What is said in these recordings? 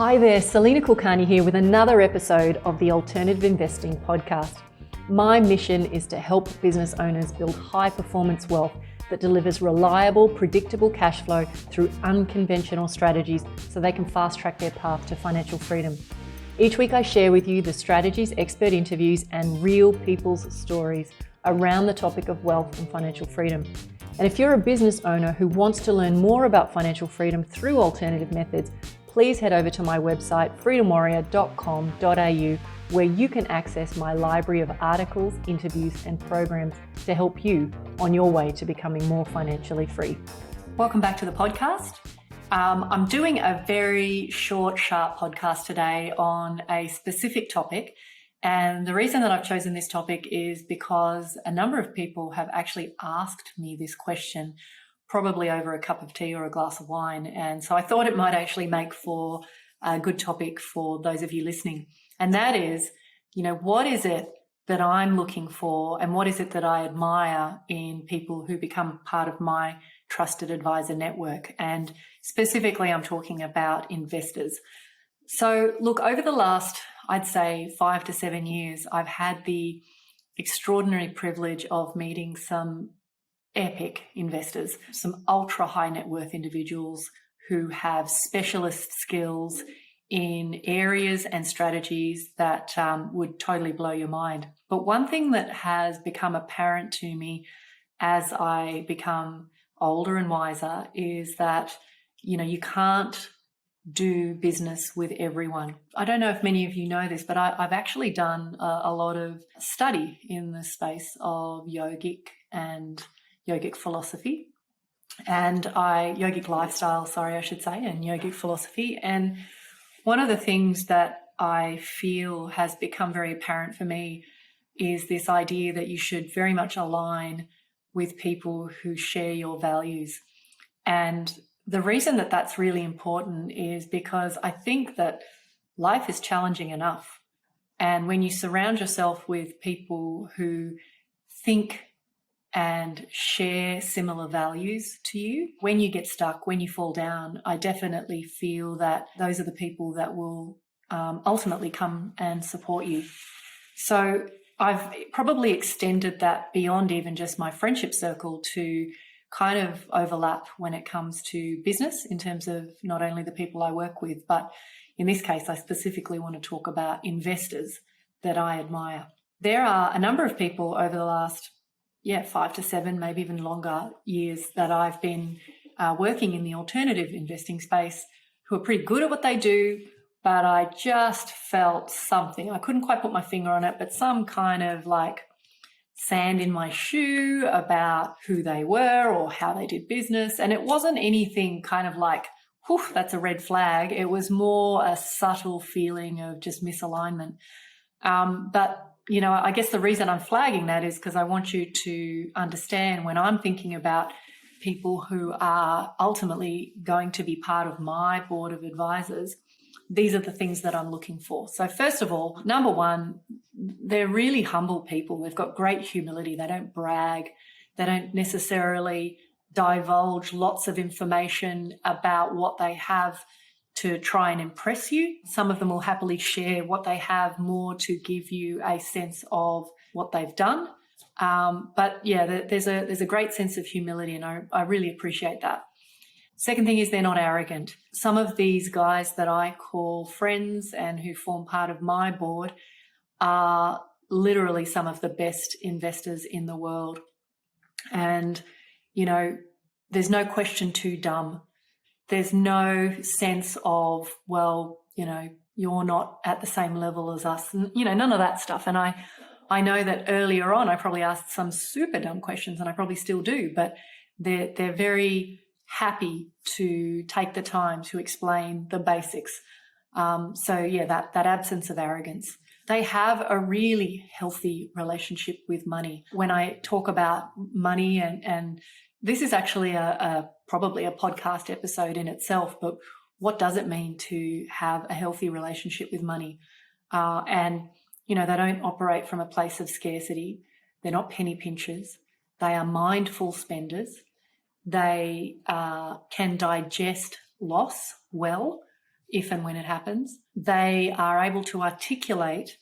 Hi there, Salena Kulkarni here with another episode of the Alternative Investing Podcast. My mission is to help business owners build high-performance wealth that delivers reliable, predictable cash flow through unconventional strategies so they can fast-track their path to financial freedom. Each week I share with you the strategies, expert interviews, and real people's stories around the topic of wealth and financial freedom. And if you're a business owner who wants to learn more about financial freedom through alternative methods, please head over to my website, freedomwarrior.com.au, where you can access my library of articles, interviews, and programs to help you on your way to becoming more financially free. Welcome back to the podcast. I'm doing a very short, sharp podcast today on a specific topic. And the reason that I've chosen this topic is because a number of people have actually asked me this question, probably over a cup of tea or a glass of wine. And so I thought it might actually make for a good topic for those of you listening. And that is, what is it that I'm looking for and what is it that I admire in people who become part of my trusted advisor network? And specifically, I'm talking about investors. So look, over the last, I'd say 5 to 7 years, I've had the extraordinary privilege of meeting some epic investors, some ultra high net worth individuals who have specialist skills in areas and strategies that would totally blow your mind. But one thing that has become apparent to me as I become older and wiser is that, you can't do business with everyone. I don't know if many of you know this, but I've actually done a lot of study in the space of yogic philosophy and yogic lifestyle, and yogic philosophy. And one of the things that I feel has become very apparent for me is this idea that you should very much align with people who share your values. And the reason that that's really important is because I think that life is challenging enough. And when you surround yourself with people who think and share similar values to you, when you get stuck, when you fall down, I definitely feel that those are the people that will ultimately come and support you. So I've probably extended that beyond even just my friendship circle to kind of overlap when it comes to business in terms of not only the people I work with, but in this case, I specifically want to talk about investors that I admire. There are a number of people over the last 5 to 7, maybe even longer years that I've been working in the alternative investing space who are pretty good at what they do, but I just felt something. I couldn't quite put my finger on it, but some kind of like sand in my shoe about who they were or how they did business. And it wasn't anything kind of like, whew, that's a red flag. It was more a subtle feeling of just misalignment. But I guess the reason I'm flagging that is because I want you to understand when I'm thinking about people who are ultimately going to be part of my board of advisors, these are the things that I'm looking for. So first of all, number one, they're really humble people. They've got great humility. They don't brag. They don't necessarily divulge lots of information about what they have to try and impress you. Some of them will happily share what they have more to give you a sense of what they've done. But there's a great sense of humility, and I really appreciate that. Second thing is they're not arrogant. Some of these guys that I call friends and who form part of my board are literally some of the best investors in the world. And, there's no question too dumb. There's no sense of, you're not at the same level as us. And, none of that stuff. And I know that earlier on I probably asked some super dumb questions, and I probably still do, but they're very happy to take the time to explain the basics. That absence of arrogance. They have a really healthy relationship with money. When I talk about money, and this is actually probably a podcast episode in itself, but what does it mean to have a healthy relationship with money? They don't operate from a place of scarcity. They're not penny pinchers. They are mindful spenders. They can digest loss well. if and when it happens. They are able to articulate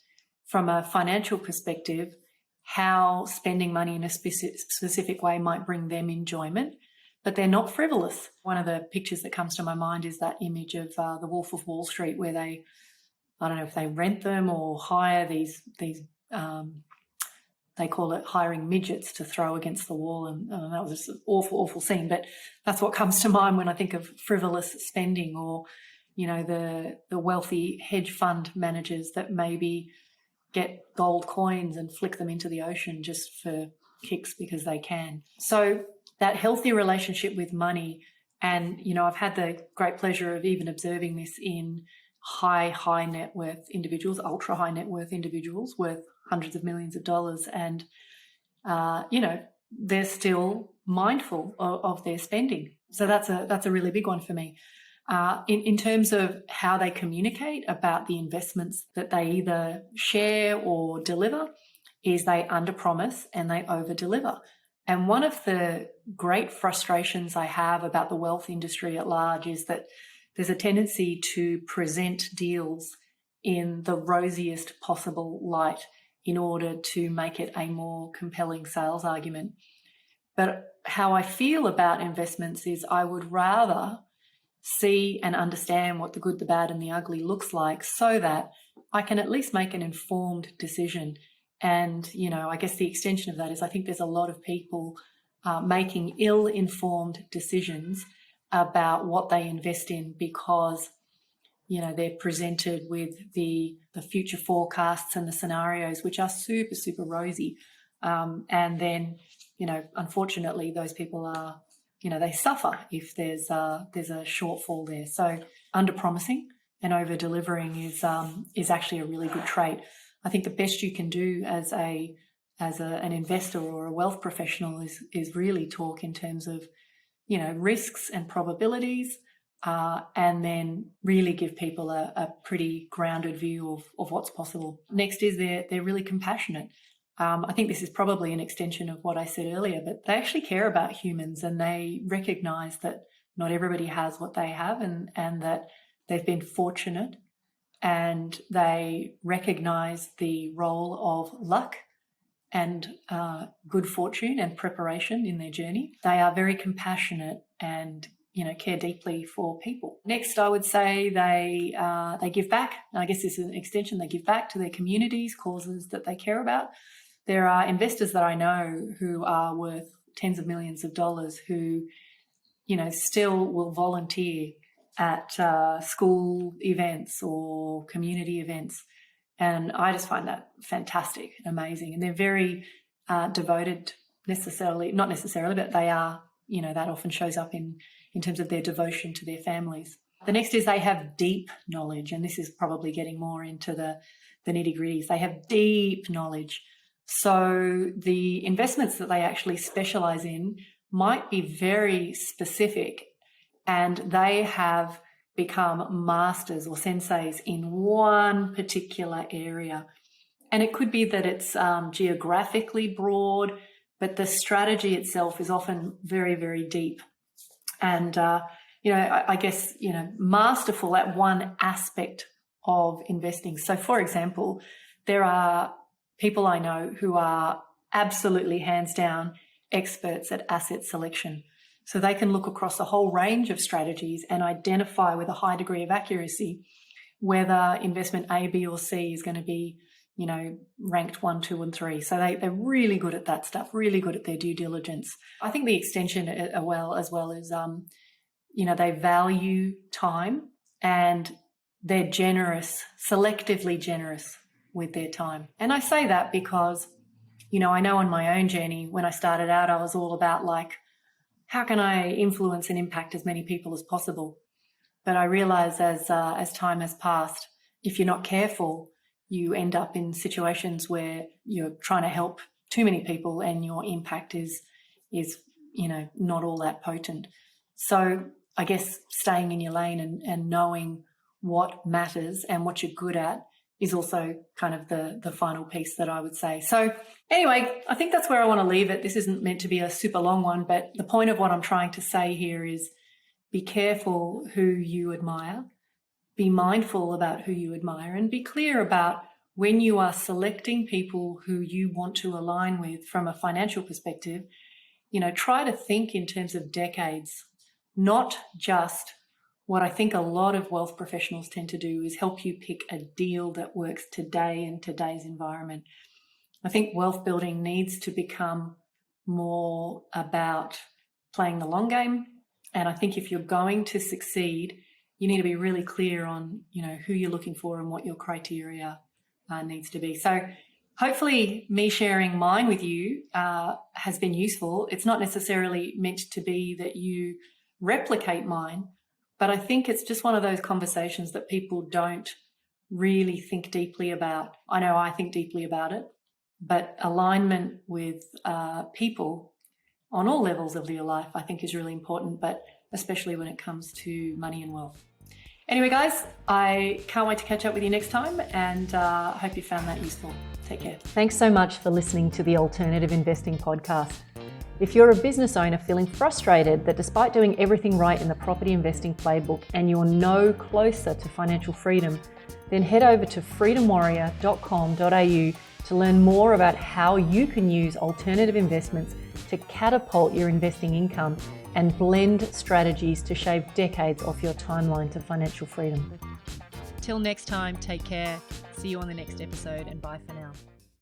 from a financial perspective how spending money in a specific way might bring them enjoyment, but they're not frivolous. One of the pictures that comes to my mind is that image of the Wolf of Wall Street, where they, I don't know if they rent them or hire these they call it hiring midgets to throw against the wall. And that was just an awful, awful scene. But that's what comes to mind when I think of frivolous spending, or, the wealthy hedge fund managers that maybe get gold coins and flick them into the ocean just for kicks because they can. So that healthy relationship with money, and, I've had the great pleasure of even observing this in high net worth individuals, ultra high net worth individuals worth hundreds of millions of dollars. And, they're still mindful of their spending. So that's a really big one for me. In terms of how they communicate about the investments that they either share or deliver, is they underpromise and they overdeliver. And one of the great frustrations I have about the wealth industry at large is that there's a tendency to present deals in the rosiest possible light in order to make it a more compelling sales argument. But how I feel about investments is I would rather see and understand what the good, the bad, and the ugly looks like, so that I can at least make an informed decision. And, I guess the extension of that is I think there's a lot of people making ill-informed decisions about what they invest in because, they're presented with the future forecasts and the scenarios, which are super, super rosy. And then, unfortunately, those people are, they suffer if there's a shortfall there. So under-promising and over-delivering is actually a really good trait. I think the best you can do as an investor or a wealth professional is really talk in terms of, risks and probabilities, and then really give people a pretty grounded view of what's possible. Next is they're really compassionate. I think this is probably an extension of what I said earlier, but they actually care about humans, and they recognize that not everybody has what they have, and that they've been fortunate, and they recognize the role of luck and good fortune and preparation in their journey. They are very compassionate and care deeply for people. Next, I would say they give back. And I guess this is an extension. They give back to their communities, causes that they care about. There are investors that I know who are worth tens of millions of dollars who, still will volunteer at school events or community events. And I just find that fantastic, amazing. And they're very devoted, not necessarily, but they are, that often shows up in terms of their devotion to their families. The next is they have deep knowledge, and this is probably getting more into the nitty-gritties. They have deep knowledge. So the investments that they actually specialize in might be very specific, and they have become masters or senseis in one particular area. And it could be that it's geographically broad, but the strategy itself is often very, very deep. And, I guess, masterful at one aspect of investing. So, for example, there are people I know who are absolutely hands down experts at asset selection. So they can look across a whole range of strategies and identify with a high degree of accuracy whether investment A, B, or C is going to be, ranked 1, 2, and 3. So they're really good at that stuff, really good at their due diligence. I think the extension as well is, they value time, and they're generous, selectively generous with their time. And I say that because, I know on my own journey, when I started out, I was all about how can I influence and impact as many people as possible? But I realize as time has passed, if you're not careful, you end up in situations where you're trying to help too many people and your impact is not all that potent. So I guess staying in your lane and knowing what matters and what you're good at is also kind of the final piece that I would say. So anyway, I think that's where I want to leave it. This isn't meant to be a super long one, but the point of what I'm trying to say here is be careful who you admire, be mindful about who you admire and be clear about when you are selecting people who you want to align with from a financial perspective, try to think in terms of decades, not just what I think a lot of wealth professionals tend to do is help you pick a deal that works today in today's environment. I think wealth building needs to become more about playing the long game. And I think if you're going to succeed, you need to be really clear on, who you're looking for and what your criteria needs to be. So hopefully me sharing mine with you has been useful. It's not necessarily meant to be that you replicate mine, but I think it's just one of those conversations that people don't really think deeply about. I know I think deeply about it, but alignment with people on all levels of your life, I think, is really important, but especially when it comes to money and wealth. Anyway, guys, I can't wait to catch up with you next time, and I hope you found that useful. Take care. Thanks so much for listening to the Alternative Investing Podcast. If you're a business owner feeling frustrated that despite doing everything right in the property investing playbook and you're no closer to financial freedom, then head over to freedomwarrior.com.au to learn more about how you can use alternative investments to catapult your investing income and blend strategies to shave decades off your timeline to financial freedom. Till next time, take care. See you on the next episode, and bye for now.